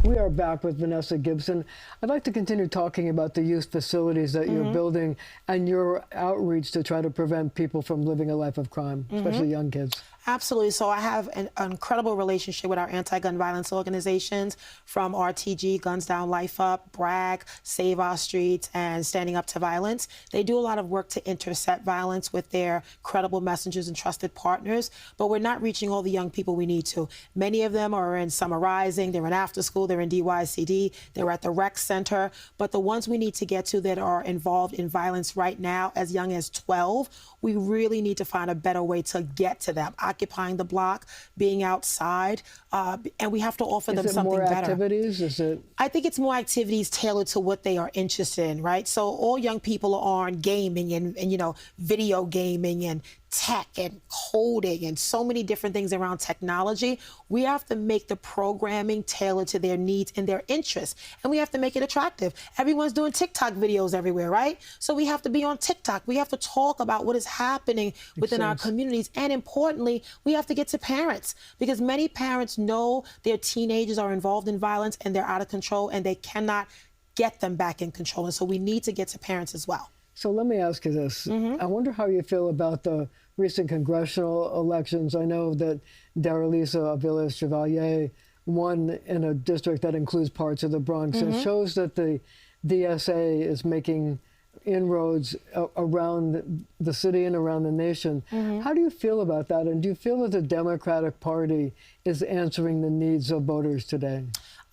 We are back with Vanessa Gibson. I'd like to continue talking about the youth facilities that you're building and your outreach to try to prevent people from living a life of crime, especially young kids. Absolutely. So I have an incredible relationship with our anti-gun violence organizations, from RTG, Guns Down, Life Up, BRAG, Save Our Streets, and Standing Up to Violence. They do a lot of work to intercept violence with their credible messengers and trusted partners, but we're not reaching all the young people we need to. Many of them are in Summer Rising, they're in after school, they're in DYCD, they're at the rec center, but the ones we need to get to that are involved in violence right now, as young as 12, we really need to find a better way to get to them. Occupying the block, being outside, and we have to offer them something better. Is it more activities? Is it? I think it's more activities tailored to what they are interested in, right? So all young people are on gaming and you know, video gaming and tech and coding and so many different things around technology. We have to make the programming tailored to their needs and their interests, and we have to make it attractive. Everyone's doing TikTok videos everywhere, right? So we have to be on TikTok. We have to talk about what is happening within our communities, and importantly, we have to get to parents, because many parents know their teenagers are involved in violence and they're out of control and they cannot get them back in control, and so we need to get to parents as well. So let me ask you this. I wonder how you feel about the recent congressional elections. I know that Daralisa Villas-Chevalier won in a district that includes parts of the Bronx. It shows that the DSA is making inroads around the city and around the nation. How do you feel about that? And do you feel that the Democratic Party is answering the needs of voters today?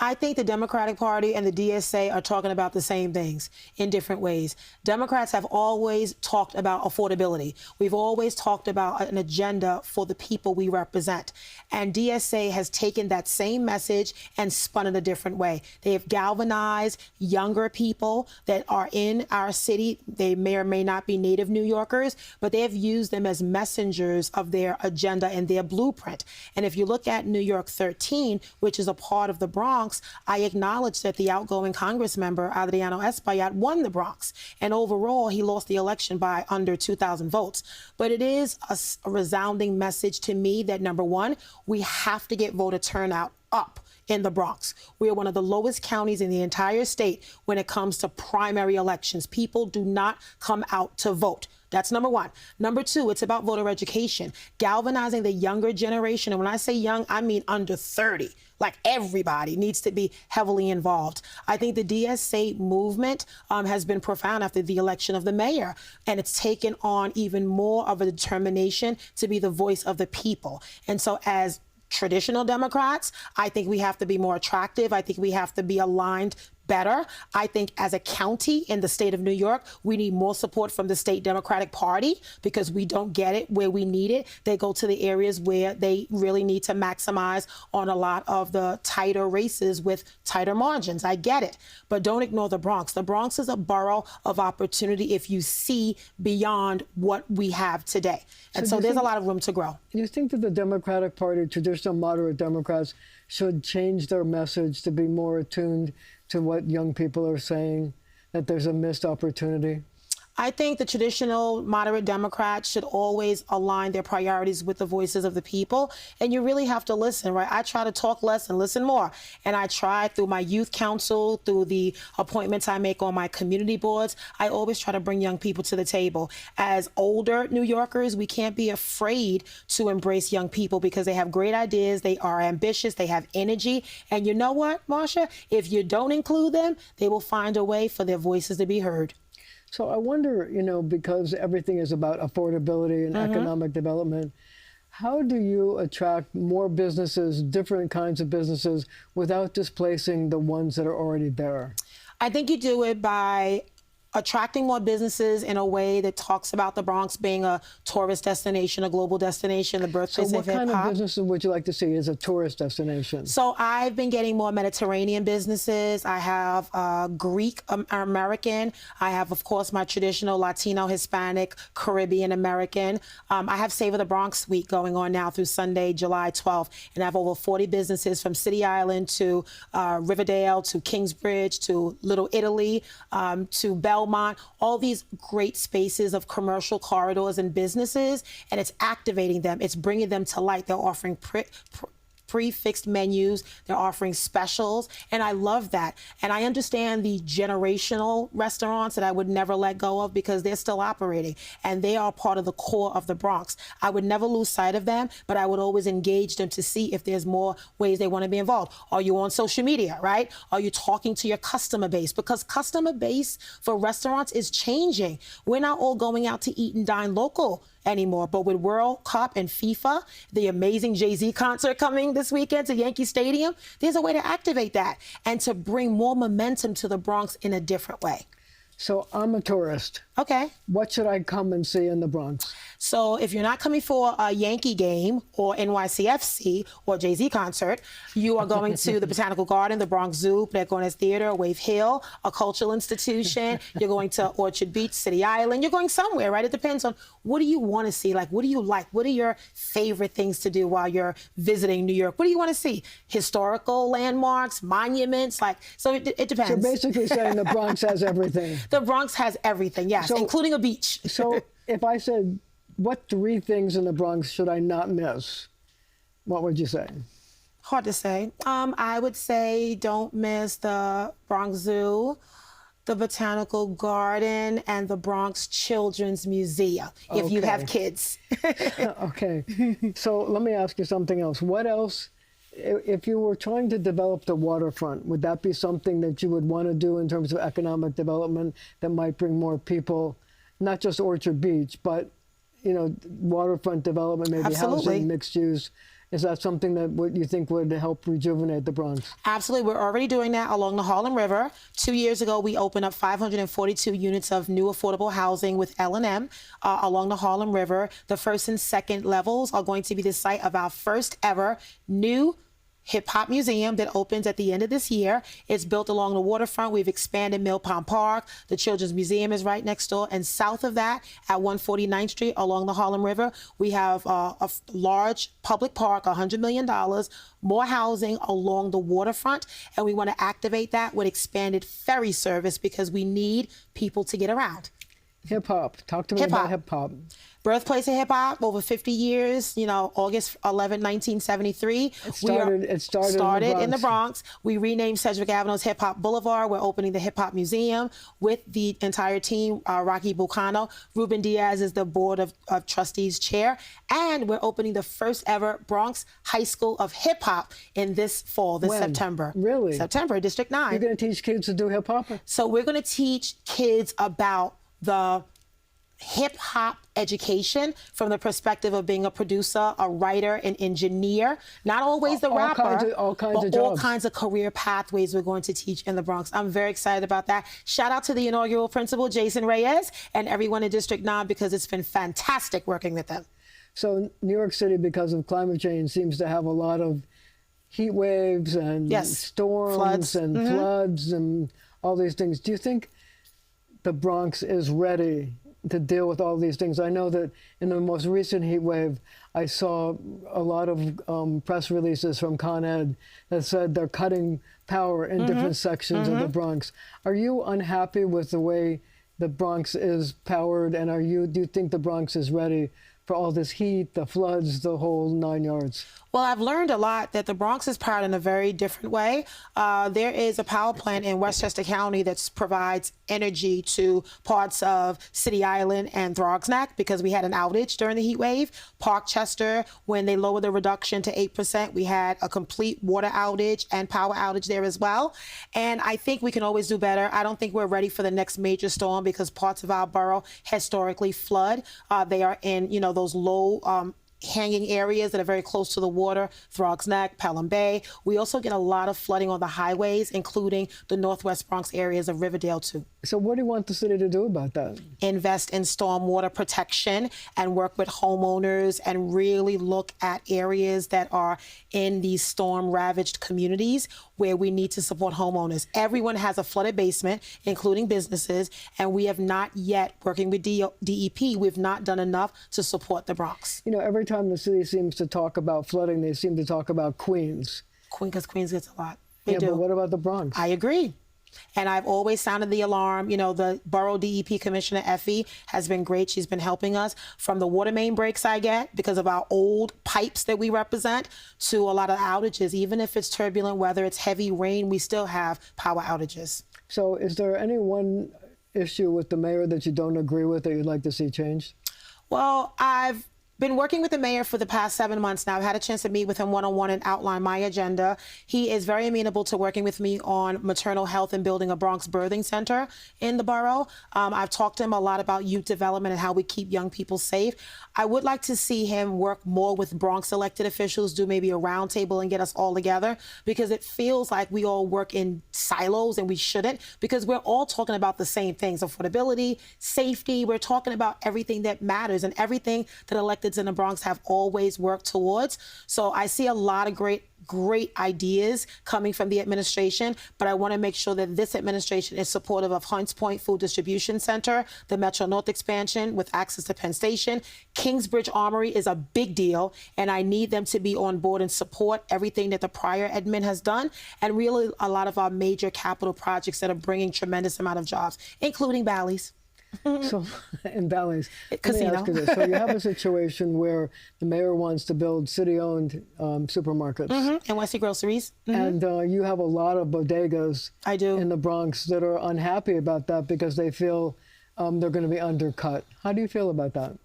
I think the Democratic Party and the DSA are talking about the same things in different ways. Democrats have always talked about affordability. We've always talked about an agenda for the people we represent. And DSA has taken that same message and spun it a different way. They have galvanized younger people that are in our city. They may or may not be native New Yorkers, but they have used them as messengers of their agenda and their blueprint. And if you look at New York 13, which is a part of the Bronx, I acknowledge that the outgoing Congress member, Adriano Espaillat, won the Bronx. And overall, he lost the election by under 2,000 votes. But it is a resounding message to me that, number one, we have to get voter turnout up in the Bronx. We are one of the lowest counties in the entire state when it comes to primary elections. People do not come out to vote. That's number one. Number two, it's about voter education, galvanizing the younger generation. And when I say young, I mean under 30. Like, everybody needs to be heavily involved. I think the DSA movement has been profound after the election of the mayor, and it's taken on even more of a determination to be the voice of the people. And so as traditional Democrats, I think we have to be more attractive. I think we have to be aligned better. I think as a county in the state of New York, we need more support from the state Democratic Party, because we don't get it where we need it. They go to the areas where they really need to maximize on a lot of the tighter races with tighter margins. I get it, but don't ignore the Bronx. The Bronx is a borough of opportunity if you see beyond what we have today. And so there's a lot of room to grow. Do you think that the Democratic Party, traditional moderate Democrats, should change their message to be more attuned to what young people are saying, that there's a missed opportunity? I think the traditional moderate Democrats should always align their priorities with the voices of the people. And you really have to listen, right? I try to talk less and listen more. And I try through my youth council, through the appointments I make on my community boards, I always try to bring young people to the table. As older New Yorkers, we can't be afraid to embrace young people, because they have great ideas, they are ambitious, they have energy. And you know what, Marcia? If you don't include them, they will find a way for their voices to be heard. So I wonder, you know, because everything is about affordability and economic development, how do you attract more businesses, different kinds of businesses, without displacing the ones that are already there? I think you do it by attracting more businesses in a way that talks about the Bronx being a tourist destination, a global destination, the birthplace of hip-hop. So what kind of businesses would you like to see as a tourist destination? So I've been getting more Mediterranean businesses. I have Greek American. I have, of course, my traditional Latino, Hispanic, Caribbean American. I have Savor the Bronx Week going on now through Sunday, July 12th. And I have over 40 businesses from City Island to Riverdale to Kingsbridge to Little Italy to Belmont, all these great spaces of commercial corridors and businesses, and it's activating them. It's bringing them to light. They're offering prefixed menus. They're offering specials, and I love that. And I understand the generational restaurants that I would never let go of because they're still operating, and they are part of the core of the Bronx. I would never lose sight of them, but I would always engage them to see if there's more ways they want to be involved. Are you on social media, right? Are you talking to your customer base? Because customer base for restaurants is changing. We're not all going out to eat and dine local anymore, but with World Cup and FIFA, the amazing Jay-Z concert coming this weekend to Yankee Stadium, there's a way to activate that and to bring more momentum to the Bronx in a different way. So I'm a tourist. Okay. What should I come and see in the Bronx? So if you're not coming for a Yankee game or NYCFC or Jay-Z concert, you are going to the Botanical Garden, the Bronx Zoo, Blecones Theater, Wave Hill, a cultural institution. You're going to Orchard Beach, City Island. You're going somewhere, right? It depends on what do you want to see? Like, what do you like? What are your favorite things to do while you're visiting New York? What do you want to see? Historical landmarks, monuments, like, so it depends. So basically saying the Bronx has everything. The Bronx has everything, yes, including a beach. So if I said, what 3 things in the Bronx should I not miss? What would you say? Hard to say. I would say don't miss the Bronx Zoo, the Botanical Garden, and the Bronx Children's Museum, if you have kids. Okay. So let me ask you something else. What else, if you were trying to develop the waterfront, would that be something that you would want to do in terms of economic development that might bring more people, not just Orchard Beach, but, you know, waterfront development, maybe housing, mixed use? Is that something that you think would help rejuvenate the Bronx? Absolutely. We're already doing that along the Harlem River. 2 years ago, we opened up 542 units of new affordable housing with L&M along the Harlem River. The first and second levels are going to be the site of our first ever new hip-hop museum that opens at the end of this year. It's built along the waterfront. We've expanded Mill Pond Park. The Children's Museum is right next door. And south of that, at 149th Street along the Harlem River, we have a large public park, $100 million, more housing along the waterfront. And we want to activate that with expanded ferry service because we need people to get around. Hip-hop. Talk to me about hip-hop. Birthplace of hip-hop, over 50 years, you know, August 11, 1973. It started in the Bronx. We renamed Sedgwick Avenue as Hip Hop Boulevard. We're opening the Hip Hop Museum with the entire team, Rocky Bucano. Ruben Diaz is the Board of Trustees chair. And we're opening the first ever Bronx High School of Hip Hop in this fall, this September. Really? September, District 9. You're going to teach kids to do hip-hop? So we're going to teach kids about the hip-hop education from the perspective of being a producer, a writer, an engineer, not always the rapper, all kinds of career pathways we're going to teach in the Bronx. I'm very excited about that. Shout out to the inaugural principal, Jason Reyes, and everyone in District 9 because it's been fantastic working with them. So New York City, because of climate change, seems to have a lot of heat waves and storms, floods and all these things. Do you think the Bronx is ready to deal with all these things? I know that in the most recent heat wave, I saw a lot of press releases from Con Ed that said they're cutting power in different sections of the Bronx. Are you unhappy with the way the Bronx is powered, and do you think the Bronx is ready for all this heat, the floods, the whole 9 yards? Well, I've learned a lot that the Bronx is powered in a very different way. There is a power plant in Westchester County that provides energy to parts of City Island and Throgsneck because we had an outage during the heat wave. Parkchester, when they lowered the reduction to 8%, we had a complete water outage and power outage there as well. And I think we can always do better. I don't think we're ready for the next major storm because parts of our borough historically flood. They are in, you know, those low hanging areas that are very close to the water, Throgs Neck, Pelham Bay. We also get a lot of flooding on the highways, including the Northwest Bronx areas of Riverdale too. So what do you want the city to do about that? Invest in stormwater protection and work with homeowners and really look at areas that are in these storm-ravaged communities where we need to support homeowners. Everyone has a flooded basement, including businesses, and we have not yet, working with DEP, we've not done enough to support the Bronx. You know, every time the city seems to talk about flooding, they seem to talk about Queens. Because Queens gets a lot. But what about the Bronx? I agree. And I've always sounded the alarm. You know, the Borough DEP Commissioner, Effie, has been great. She's been helping us from the water main breaks I get because of our old pipes that we represent to a lot of outages. Even if it's turbulent weather, it's heavy rain, we still have power outages. So is there any one issue with the mayor that you don't agree with that you'd like to see changed? Well, I've been working with the mayor for the past 7 months now. I've had a chance to meet with him one-on-one and outline my agenda. He is very amenable to working with me on maternal health and building a Bronx birthing center in the borough. I've talked to him a lot about youth development and how we keep young people safe. I would like to see him work more with Bronx elected officials, do maybe a roundtable and get us all together, because it feels like we all work in silos and we shouldn't, because we're all talking about the same things: affordability, safety. We're talking about everything that matters and everything that electeds in the Bronx have always worked towards. So I see a lot of great ideas coming from the administration, but I want to make sure that this administration is supportive of Hunts Point Food Distribution Center, the Metro North expansion with access to Penn Station. Kingsbridge Armory is a big deal, and I need them to be on board and support everything that the prior admin has done, and really a lot of our major capital projects that are bringing tremendous amount of jobs, including Bally's. So, in Bally's, Casino. Let me ask you this. So you have a situation where the mayor wants to build city-owned supermarkets. And Westie Groceries. And you have a lot of bodegas I do. in the Bronx that are unhappy about that because they feel they're going to be undercut. How do you feel about that?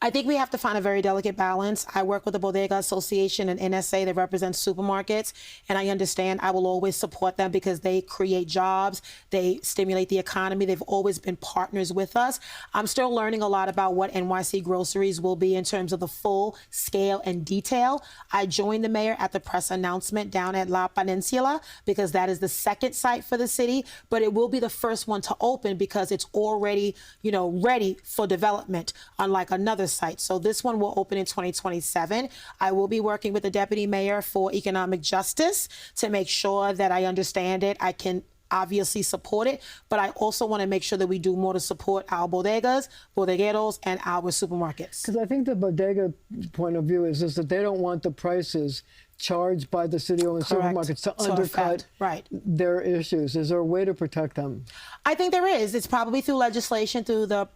I think we have to find a very delicate balance. I work with the Bodega Association and NSA that represents supermarkets, and I understand I will always support them because they create jobs, they stimulate the economy, they've always been partners with us. I'm still learning a lot about what NYC Groceries will be in terms of the full scale and detail. I joined the mayor at the press announcement down at La Peninsula because that is the second site for the city, but it will be the first one to open because it's already, you know, ready for development, unlike another site. So this one will open in 2027. I will be working with the deputy mayor for economic justice to make sure that I understand it. I can obviously support it, but I also want to make sure that we do more to support our bodegas, bodegueros, and our supermarkets. Because I think the bodega point of view is that they don't want the prices charged by the city-owned supermarkets to undercut their issues. Is there a way to protect them? I think there is. It's probably through legislation, through the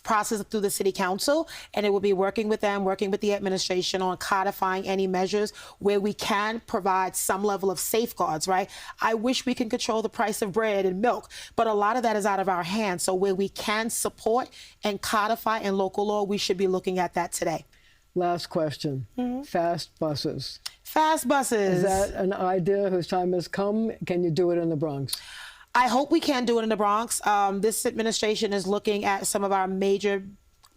process through the city council, and it will be working with them, working with the administration on codifying any measures where we can provide some level of safeguards, right? I wish we can control the price of bread and milk, but a lot of that is out of our hands. So where we can support and codify in local law, we should be looking at that today. Last question. Fast buses. Fast buses. Is that an idea whose time has come? Can you do it in the Bronx? I hope we can do it in the Bronx. This administration is looking at some of our major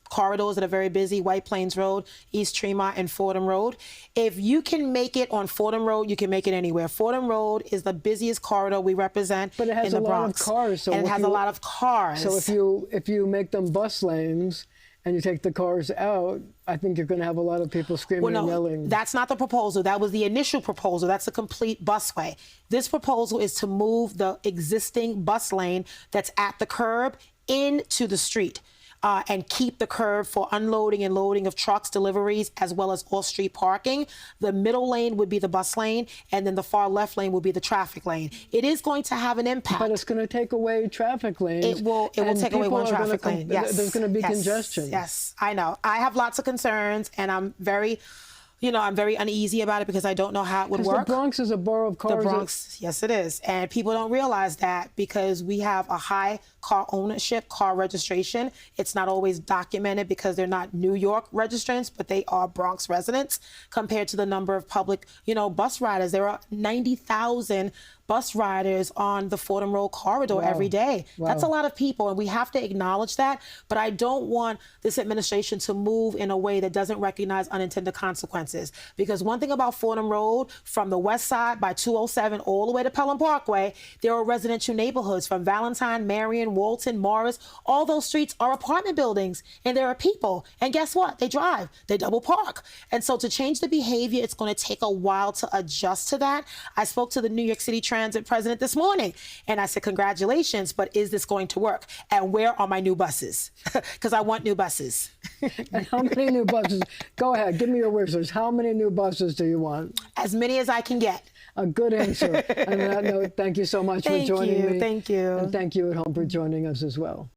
corridors that are very busy: White Plains Road, East Tremont, and Fordham Road. If you can make it on Fordham Road, you can make it anywhere. Fordham Road is the busiest corridor we represent in the Bronx. But it has a lot of cars. So and it has a lot of cars. So if you make them bus lanes and you take the cars out, I think you're going to have a lot of people screaming and yelling. That's not the proposal. That was the initial proposal. That's a complete busway. This proposal is to move the existing bus lane that's at the curb into the street. And keep the curb for unloading and loading of trucks, deliveries, as well as off-street parking. The middle lane would be the bus lane, and then the far left lane would be the traffic lane. It is going to have an impact. But it's going to take away traffic lanes. It will take away one traffic lane. Yes. There's going to be congestion. Yes, I know. I have lots of concerns, and I'm very uneasy about it because I don't know how it would work. The Bronx is a borough of cars. The Bronx, yes, it is. And people don't realize that because we have a high car ownership, car registration. It's not always documented because they're not New York registrants, but they are Bronx residents compared to the number of public, bus riders. There are 90,000 bus riders on the Fordham Road corridor every day. That's a lot of people, and we have to acknowledge that. But I don't want this administration to move in a way that doesn't recognize unintended consequences. Because one thing about Fordham Road, from the west side by 207 all the way to Pelham Parkway, there are residential neighborhoods from Valentine, Marion, Walton, Morris. All those streets are apartment buildings, and there are people. And guess what? They drive. They double park. And so to change the behavior, it's going to take a while to adjust to that. I spoke to the New York City Transit president this morning, and I said, congratulations, but is this going to work? And where are my new buses? Because I want new buses. And how many new buses? Go ahead, give me your wishes. How many new buses do you want? As many as I can get. A good answer. And on that note, thank you so much for joining me. Thank you. And thank you at home for joining us as well.